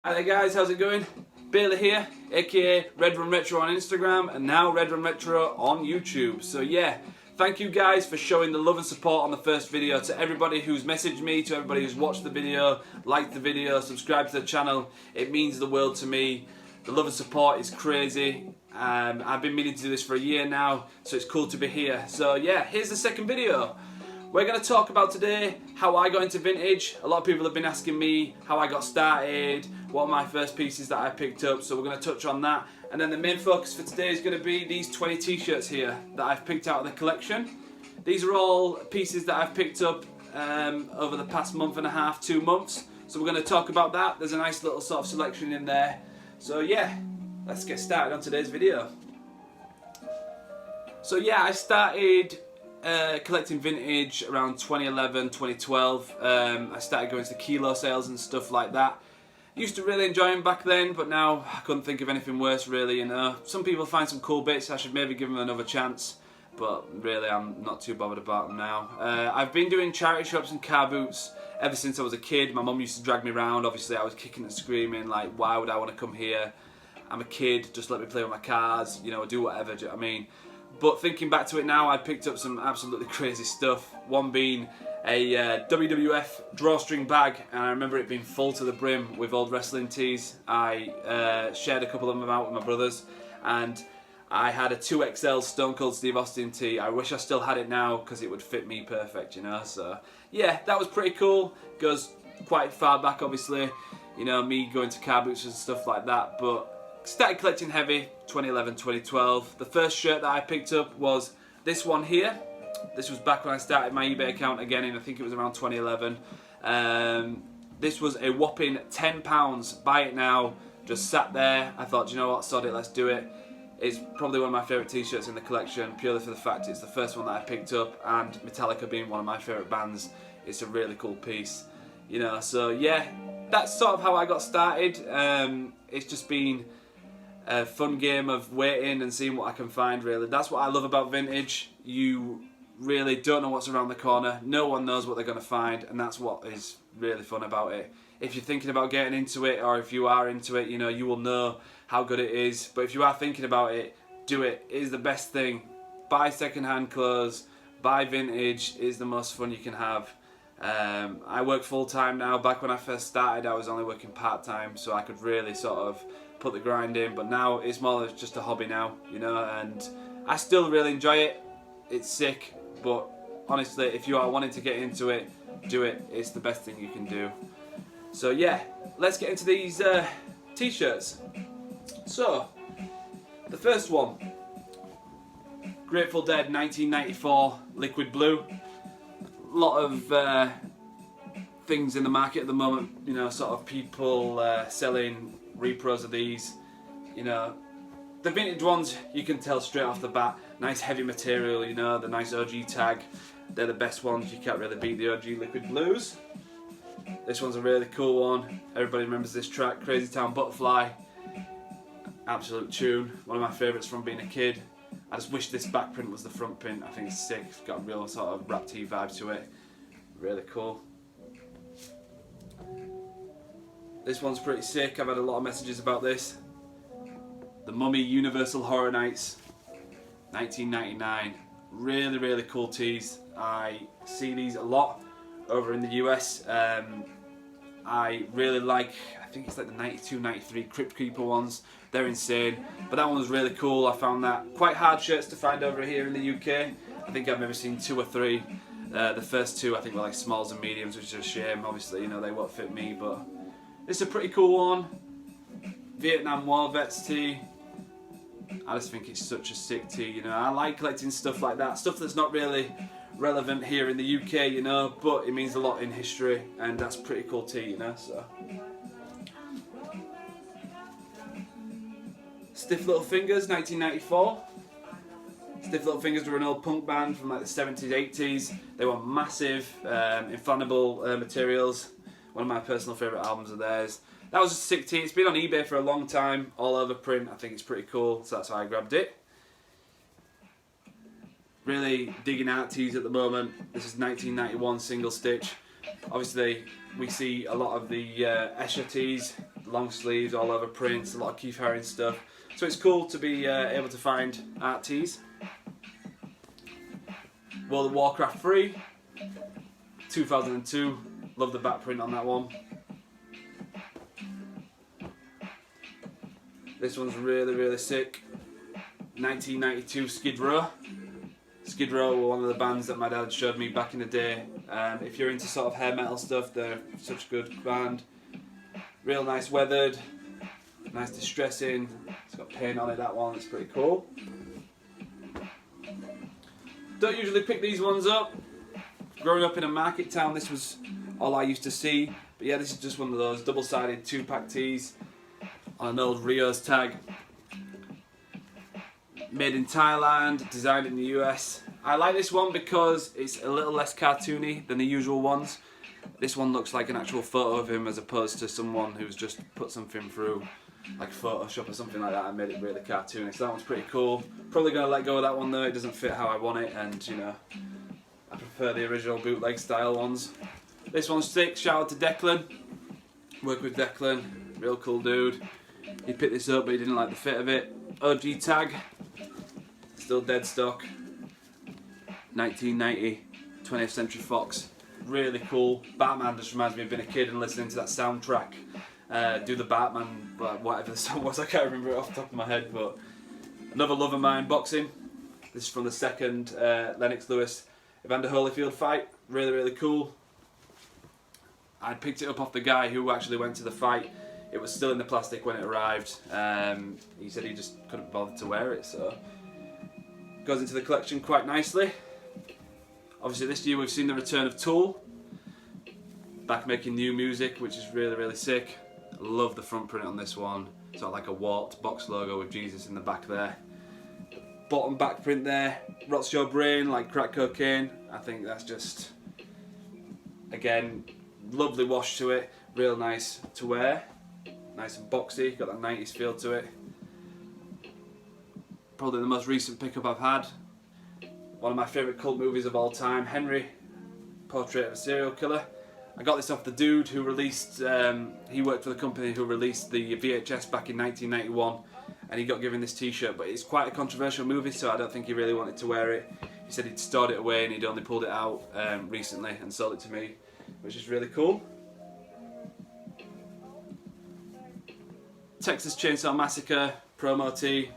Hi there guys, how's it going? Bailey here, aka Redrum Retro on Instagram and now Redrum Retro on YouTube. So yeah, thank you guys for showing the love and support on the first video. To everybody who's messaged me, to everybody who's watched the video, liked the video, subscribed to the channel, it means the world to me. The love and support is crazy. I've been meaning to do this for a year now, so it's cool to be here. So yeah, here's the second video. We're going to talk about today how I got into vintage. A lot of people have been asking me how I got started, what are my first pieces that I picked up, so we're going to touch on that. And then the main focus for today is going to be these 20 t-shirts here that I've picked out of the collection. These are all pieces that I've picked up over the past month and a half, 2 months. So we're going to talk about that. There's a nice little sort of selection in there. So yeah, let's get started on today's video. So yeah, I started collecting vintage around 2011, 2012. I started going to kilo sales and stuff like that. Used to really enjoy them back then, but now I couldn't think of anything worse really, you know. Some people find some cool bits, I should maybe give them another chance, but really I'm not too bothered about them now. I've been doing charity shops and car boots ever since I was a kid. My mum used to drag me around. Obviously I was kicking and screaming like, why would I want to come here? I'm a kid, just let me play with my cars, you know, do whatever, do you know what I mean? But thinking back to it now, I picked up some absolutely crazy stuff. One being a WWF drawstring bag, and I remember it being full to the brim with old wrestling tees. I shared a couple of them out with my brothers, and I had a 2XL Stone Cold Steve Austin tee. I wish I still had it now because it would fit me perfect, you know. So yeah, that was pretty cool. Goes quite far back, obviously, you know, me going to car boots and stuff like that. But started collecting heavy 2011, 2012. The first shirt that I picked up was this one here. This was back when I started my eBay account again, and I think it was around 2011. This was a whopping £10. Buy it now. Just sat there. I thought, you know what, sod it, let's do it. It's probably one of my favourite t-shirts in the collection, purely for the fact it's the first one that I picked up, and Metallica being one of my favourite bands, it's a really cool piece. You know, so yeah, that's sort of how I got started. It's just been a fun game of waiting and seeing what I can find, really. That's what I love about vintage. You really don't know what's around the corner. No one knows what they're going to find, and that's what is really fun about it. If you're thinking about getting into it, or if you are into it, you know, you will know how good it is. But if you are thinking about it, do it. It is the best thing. Buy second-hand clothes, buy vintage. It is the most fun you can have. I work full-time now. Back when I first started, I was only working part-time, so I could really sort of put the grind in, but now it's more of just a hobby now, you know, and I still really enjoy it. It's sick, but honestly, if you are wanting to get into it, do it. It's the best thing you can do. So yeah, let's get into these t-shirts. So, the first one, Grateful Dead 1994 liquid blue. A lot of things in the market at the moment, you know, sort of people selling repros of these. You know, the vintage ones, you can tell straight off the bat, nice heavy material, you know, the nice OG tag. They're the best ones. You can't really beat the OG liquid blues. This one's a really cool one. Everybody remembers this track, Crazy Town Butterfly. Absolute tune. One of my favourites from being a kid. I just wish this back print was the front print. I think it's sick. It's got a real sort of rap tee vibe to it. Really cool. This one's pretty sick. I've had a lot of messages about this. The Mummy Universal Horror Nights 1999. Really, really cool tees. I see these a lot over in the US. I really like, I think it's like the 92, 93 Crypt Keeper ones. They're insane. But that one was really cool. I found that quite hard shirts to find over here in the UK. I think I've maybe seen 2 or 3. The first 2 I think were like smalls and mediums, which is a shame. Obviously, you know, they won't fit me, but it's a pretty cool one. Vietnam War Vets tee. I just think it's such a sick tee, you know. I like collecting stuff like that, stuff that's not really relevant here in the UK, you know, but it means a lot in history, and that's a pretty cool tee, you know, so. Stiff Little Fingers, 1994. Stiff Little Fingers were an old punk band from like the 70s, 80s. They were massive, inflammable materials. One of my personal favourite albums of theirs. That was a sick tee. It's been on eBay for a long time, all over print. I think it's pretty cool, so that's why I grabbed it. Really digging out tees at the moment. This is 1991 single stitch. Obviously, we see a lot of the Escher tees, long sleeves, all over prints, a lot of Keith Haring stuff. So it's cool to be able to find art tees. World of Warcraft 3, 2002, love the back print on that one. This one's really, really sick. 1992 Skid Row. Skid Row were one of the bands that my dad showed me back in the day. If you're into sort of hair metal stuff, they're such a good band. Real nice weathered, nice distressing. It's got paint on it, that one, it's pretty cool. Don't usually pick these ones up. Growing up in a market town, this was all I used to see. But yeah, this is just one of those double-sided 2-pack tees on an old Rio's tag. Made in Thailand, designed in the US. I like this one because it's a little less cartoony than the usual ones. This one looks like an actual photo of him as opposed to someone who's just put something through like Photoshop or something like that and made it really cartoony. So that one's pretty cool. Probably going to let go of that one though, it doesn't fit how I want it, and you know, I prefer the original bootleg style ones. This one's sick, shout out to Declan. Work with Declan, real cool dude. He picked this up but he didn't like the fit of it. OG tag, still dead stock. 1990, 20th Century Fox. Really cool. Batman just reminds me of being a kid and listening to that soundtrack. Do the Batman, whatever the song was, I can't remember it off the top of my head, but another love of mine, boxing. This is from the second Lennox Lewis Evander Holyfield fight. Really, really cool. I picked it up off the guy who actually went to the fight. It was still in the plastic when it arrived. He said he just couldn't bother to wear it, so goes into the collection quite nicely. Obviously this year we've seen the return of Tool, back making new music, which is really, really sick. I love the front print on this one. It's got like a warped box logo with Jesus in the back there. Bottom back print there, rots your brain like crack cocaine. I think that's just, again, lovely wash to it, real nice to wear. Nice and boxy, got that 90s feel to it. Probably the most recent pickup I've had. One of my favourite cult movies of all time, Henry, Portrait of a Serial Killer. I got this off the dude who released, he worked for the company who released the VHS back in 1991, and he got given this t-shirt, but it's quite a controversial movie, so I don't think he really wanted to wear it. He said he'd stored it away and he'd only pulled it out recently and sold it to me, which is really cool. Texas Chainsaw Massacre promo tee.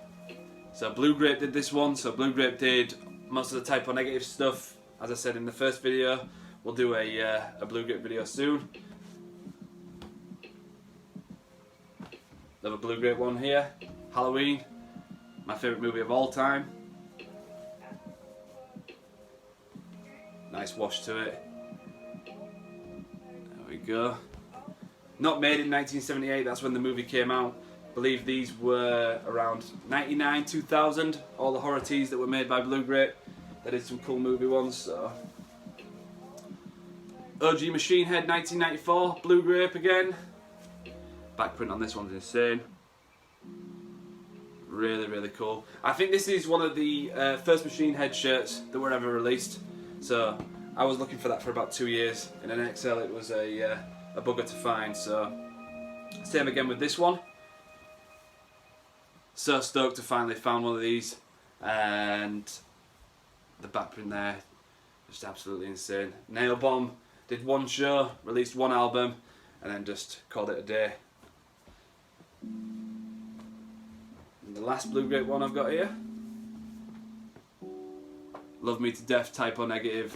So Blue Grape did this one, so Blue Grape did most of the typo negative stuff, as I said in the first video. We'll do a Blue Grape video soon. Another Blue Grape one here. Halloween, my favourite movie of all time. Nice wash to it. There we go. Not made in 1978, that's when the movie came out. I believe these were around 99, 2000, all the horror tees that were made by Blue Grape. They did some cool movie ones, so. OG Machine Head 1994, Blue Grape again. Back print on this one's insane. Really, really cool. I think this is one of the first Machine Head shirts that were ever released. So I was looking for that for about 2 years. In an XL it was a bugger to find, so. Same again with this one. So stoked to finally found one of these, and the back print there, just absolutely insane. Nail Bomb did one show, released one album, and then just called it a day. And the last Blue Grape one I've got here, Love Me to Death typo negative.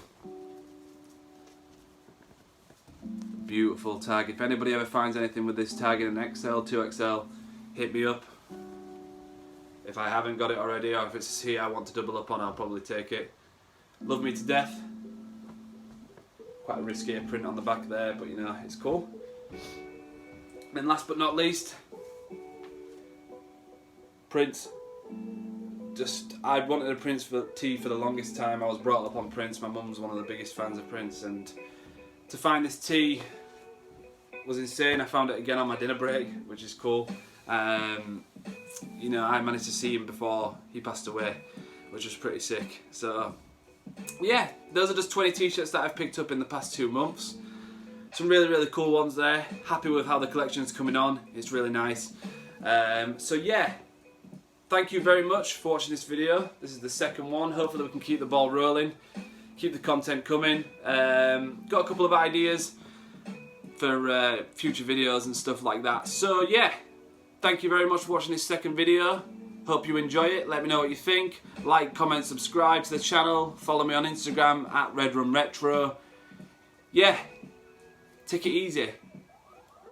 Beautiful tag. If anybody ever finds anything with this tag in an XL, 2XL, hit me up. If I haven't got it already, or if it's here I want to double up on, I'll probably take it. Love Me to Death. Quite a risky print on the back there, but you know, it's cool. And then last but not least, Prince. I wanted a Prince tee for the longest time. I was brought up on Prince. My mum's one of the biggest fans of Prince, and to find this tee was insane. I found it again on my dinner break, which is cool. You know, I managed to see him before he passed away, which was pretty sick. So yeah, those are just 20 t-shirts that I've picked up in the past 2 months. some really cool ones there. Happy with how the collection's coming on. It's really nice. So yeah, thank you very much for watching this video. This is the second one. Hopefully we can keep the ball rolling, keep the content coming. Got a couple of ideas for future videos and stuff like that. So yeah, thank you very much for watching this second video. Hope you enjoy it. Let me know what you think. Like, comment, subscribe to the channel. Follow me on Instagram at Redrum Retro. Yeah, take it easy.